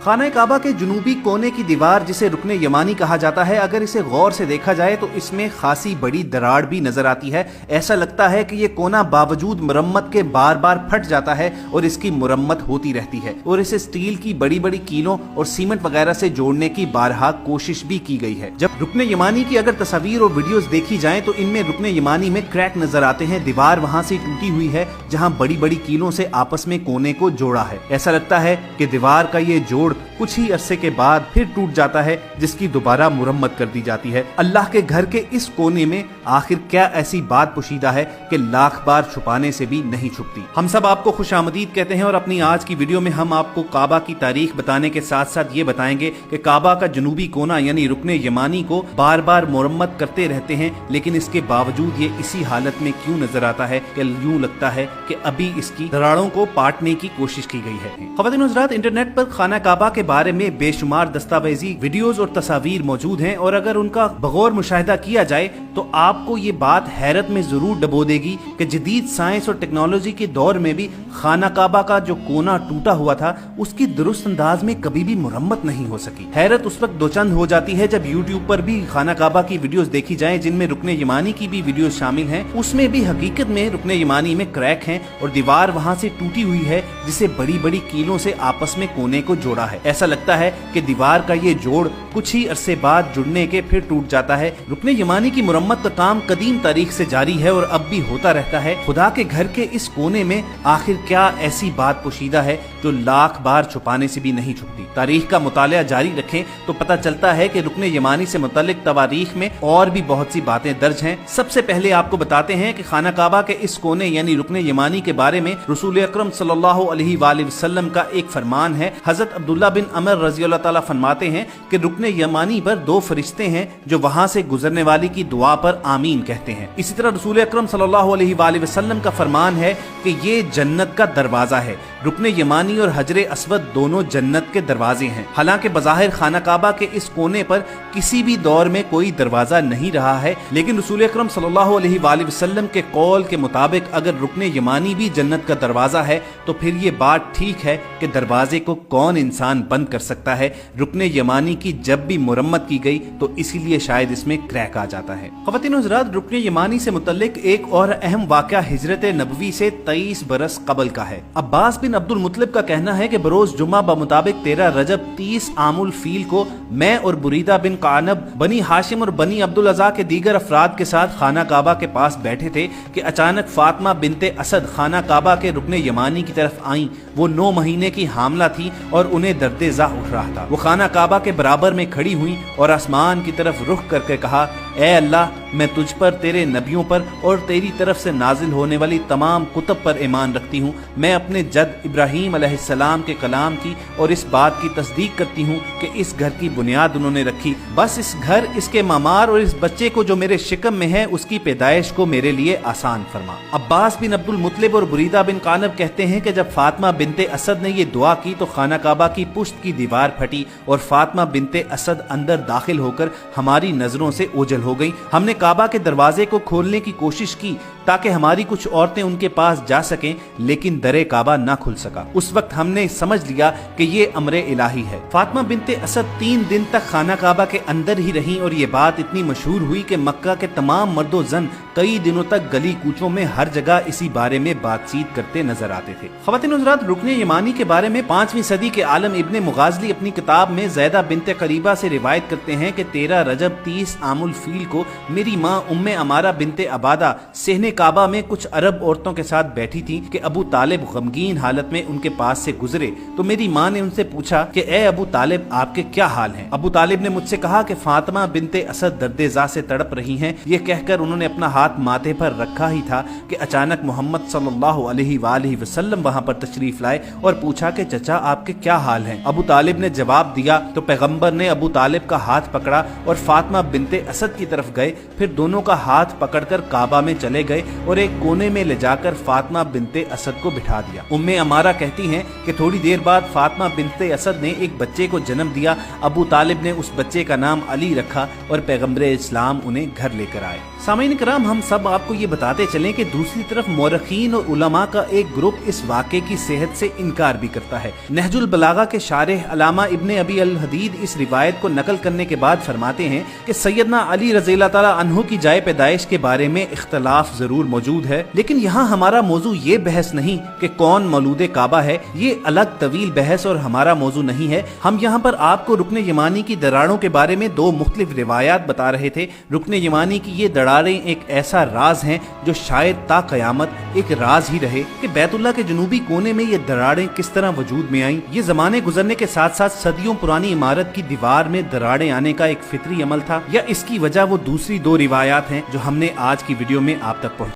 खाना काबा के जुनूबी कोने की दीवार जिसे रुकने यमानी कहा जाता है, अगर इसे गौर से देखा जाए तो इसमें खासी बड़ी दरार भी नजर आती है। ऐसा लगता है कि ये कोना बावजूद मुरम्मत के बार बार फट जाता है और इसकी मुरम्मत होती रहती है और इसे स्टील की बड़ी बड़ी कीलों और सीमेंट वगैरह से जोड़ने की बारहा कोशिश भी की गई है। जब रुकने यमानी की अगर तस्वीर और वीडियोस देखी जाएं तो इनमें रुकने यमानी में क्रैक नजर आते हैं। दीवार वहां से टूटी हुई है जहां बड़ी बड़ी कीलों से आपस में कोने को जोड़ा है। ऐसा लगता है कि दीवार का ये जोड़ कुछ ही अरसे के बाद फिर टूट जाता है, जिसकी दोबारा मुरम्मत कर दी जाती है। अल्लाह के घर के इस कोने में आखिर क्या ऐसी बात पोशीदा है कि लाख बार छुपाने से भी नहीं छुपती। हम सब आपको खुशामदीद कहते हैं और अपनी आज की वीडियो में हम आपको काबा की तारीख बताने के साथ साथ ये बताएंगे कि काबा का जुनूबी कोना यानी रुकने यमानी को बार बार मुरम्मत करते रहते हैं, लेकिन इसके बावजूद ये इसी हालत में क्यों नजर आता है कि यूं लगता है कि अभी इसकी दरारों को पाटने की कोशिश की गई है। ख़वातीन हज़रात, इंटरनेट पर खाना काबा के बारे में बेशुमार दस्तावेजी वीडियोस और तस्वीर मौजूद हैं और अगर उनका बगौर मुशाहिदा किया जाए तो आपको ये बात हैरत में जरूर डबो देगी कि जदीद साइंस और टेक्नोलॉजी के दौर में भी खाना काबा का जो कोना टूटा हुआ था उसकी दुरुस्त अंदाज में कभी भी मुरम्मत नहीं हो सकी। हैरत उस वक्त दोचंद हो जाती है जब यूट्यूब पर भी खाना काबा की वीडियोस देखी जाए जिनमें रुकने यमानी की भी वीडियोस शामिल हैं। उसमें भी हकीकत में रुकने यमानी में क्रैक हैं और दीवार वहां से टूटी हुई है जिसे बड़ी बड़ी कीलों से आपस में कोने को जोड़ा है। ऐसा लगता है कि दीवार का ये जोड़ कुछ ही अरसे बाद जुड़ने के फिर टूट जाता है। रुकने यमानी की मुरम्मत का काम कदीम तारीख से जारी है और अब भी होता रहता है। खुदा के घर के इस कोने में आखिर क्या ऐसी बात पोशीदा है जो लाख बार छुपाने से भी नहीं छुपती। तारीख का मुतालिया जारी रखें तो पता चलता है कि रुकने यमानी से मुतल्लिक तवारीख में और भी बहुत सी बातें दर्ज हैं। सबसे पहले आपको बताते हैं कि खाना काबा के इस कोने यानी रुकने यमानी के बारे में रसूल अकरम सल्लल्लाहु अलैहि वसल्लम का एक फरमान है। हजरत अब्दुल्ला बिन अमर रज़ी अल्लाह ताला फरमाते हैं कि रुकने यमानी पर दो फरिश्ते हैं जो वहां से गुजरने वाली की दुआ पर आमीन कहते हैं। इसी तरह रसूल अकरम सल्लल्लाहु अलैहि वसल्लम का फरमान है कि ये जन्नत का दरवाजा है। रुकने यमानी और हजरे अस्वद दोनों जन्नत के दरवाजे हैं। हालांकि बज़ाहिर खाना काबा के इस कोने पर किसी भी दौर में कोई दरवाजा नहीं रहा है, लेकिन रसूल अकरम सल्लल्लाहु अलैहि वसल्लम के कौल के मुताबिक अगर रुकने यमानी भी जन्नत का दरवाजा है तो फिर ये बात ठीक है कि दरवाजे को कौन इंसान बंद कर सकता है। रुकने यमानी की जब भी मुरम्मत की गई तो इसीलिए शायद इसमें क्रैक आ जाता है। ख़वातीन हज़रात, रुकने यमानी से मुतल्लिक एक और अहम वाक़या हिजरत नबवी से 23 बरस कबल का है। अब्बास बिन अब्दुल मुत्तलिब का कहना है कि बरोज जुम्मा बमुताबिक 13 रजब 30 आमुल फील को मैं और बुरीदा बिन कानब बनी हाशिम और बनी अब्दुल अज़ा के दीगर अफराद के साथ खाना काबा के पास बैठे थे कि अचानक फातिमा बिनते असद खाना काबा के रुकने यमानी की तरफ आई। वो 9 महीने की हामला थी और उन्हें दर्दे ज़ा उठ रहा था। वो खाना काबा के बराबर में खड़ी हुई और आसमान की तरफ रुख करके कहा, ए अल्लाह, मैं तुझ पर, तेरे नबियों पर और तेरी तरफ से नाजिल होने वाली तमाम कुतुब पर ईमान रखती हूँ। मैं अपने जद इब्राहीम अलैहिस्सलाम के कलाम की और इस बात की तस्दीक करती हूँ कि इस घर की बुनियाद उन्होंने रखी। बस इस घर, इसके मामार और इस बच्चे को जो मेरे शिकम में है उसकी पैदाइश को मेरे लिए आसान फरमा। अब्बास बिन अब्दुल मुत्तलिब और बुरीदा बिन कानब कहते हैं कि जब फातिमा बिनते असद ने ये दुआ की तो खाना काबा की पुश्त की दीवार फटी और फातिमा बिनते असद अंदर दाखिल होकर हमारी नजरों से ओझल हो गई। हमने काबा के दरवाजे को खोलने की कोशिश की ताकि हमारी कुछ औरतें उनके पास जा सकें, लेकिन दरे काबा ना खुल सका। उस वक्त हमने समझ लिया कि ये अमरे इलाही है। फातिमा बिनते असद 3 दिन तक खाना काबा के अंदर ही रहीं और ये बात इतनी मशहूर हुई कि मक्का के तमाम मर्दो जन कई दिनों तक गली कूचों में हर जगह इसी बारे में बातचीत करते नजर आते थे। ख़वातीन हज़रात, रुकने यमानी के बारे में 5वीं सदी के आलम इब्ने मुगाज़ली अपनी किताब में ज़ैदा बिनते करीबा से रिवायत करते हैं कि 13 रजब 30 आमुल फील को मेरी माँ उम्मे अमारा बिनते अबादा सहने काबा में कुछ अरब औरतों के साथ बैठी थी कि अबू तालिब गमगीन हालत में उनके पास से गुजरे तो मेरी माँ ने उनसे पूछा कि ए अबू तालिब, आपके क्या हाल हैं? अबू तालिब ने मुझसे कहा कि फातिमा बिनते असद दर्दे-ज़ा से तड़प रही हैं। ये कहकर उन्होंने अपना हाथ माथे पर रखा ही था कि अचानक मोहम्मद सल्लल्लाहु अलैहि वसल्लम वहाँ पर तशरीफ लाए और पूछा कि चचा, आपके क्या हाल हैं? अबू तालिब ने जवाब दिया तो पैगम्बर ने अबू तालिब का हाथ पकड़ा और फातिमा बिनते असद की तरफ गए। फिर दोनों का हाथ पकड़कर काबा में चले गए और एक कोने में ले जाकर फातिमा बिनते असद को बिठा दिया। उम्मे अमारा कहती हैं कि थोड़ी देर बाद फातिमा बिनते असद ने एक बच्चे को जन्म दिया। अबू तालिब ने उस बच्चे का नाम अली रखा और पैगम्बर इस्लाम उन्हें घर लेकर आए। सामीन कराम, हम सब आपको ये बताते चलें कि दूसरी तरफ मौरखीन और उलमा का एक ग्रुप इस वाक़े की सेहत से इनकार भी करता है। नहजुल बलागा के शारिह अल्लामा इब्ने अबी अल हदीद इस रिवायत को नकल करने के बाद फरमाते हैं कि सैयदना अली रज़ियल्लाहु ताला अन्हु की जाए पैदाइश के बारे में इख्तलाफ जरूर मौजूद है, लेकिन यहाँ हमारा मौजू ये बहस नहीं कि कौन मौलूद काबा है, ये अलग तवील बहस और हमारा मौजू नहीं है। हम यहाँ पर आपको रुकने यमानी की दरारों के बारे में दो मुख्तलिफ रिवायात बता रहे थे। रुकने यमानी की ये दरारें एक ऐसा राज हैं जो शायद ता क़यामत एक राज ही रहे कि बैतुल्लाह के जनूबी कोने में ये दरारें किस तरह वजूद में आईं। ये जमाने गुजरने के साथ साथ सदियों पुरानी इमारत की दीवार में दरारें आने का एक फितरी अमल था, या इसकी वजह वो दूसरी दो रिवायात हैं जो हमने आज की वीडियो में आप तक पहुंचाई।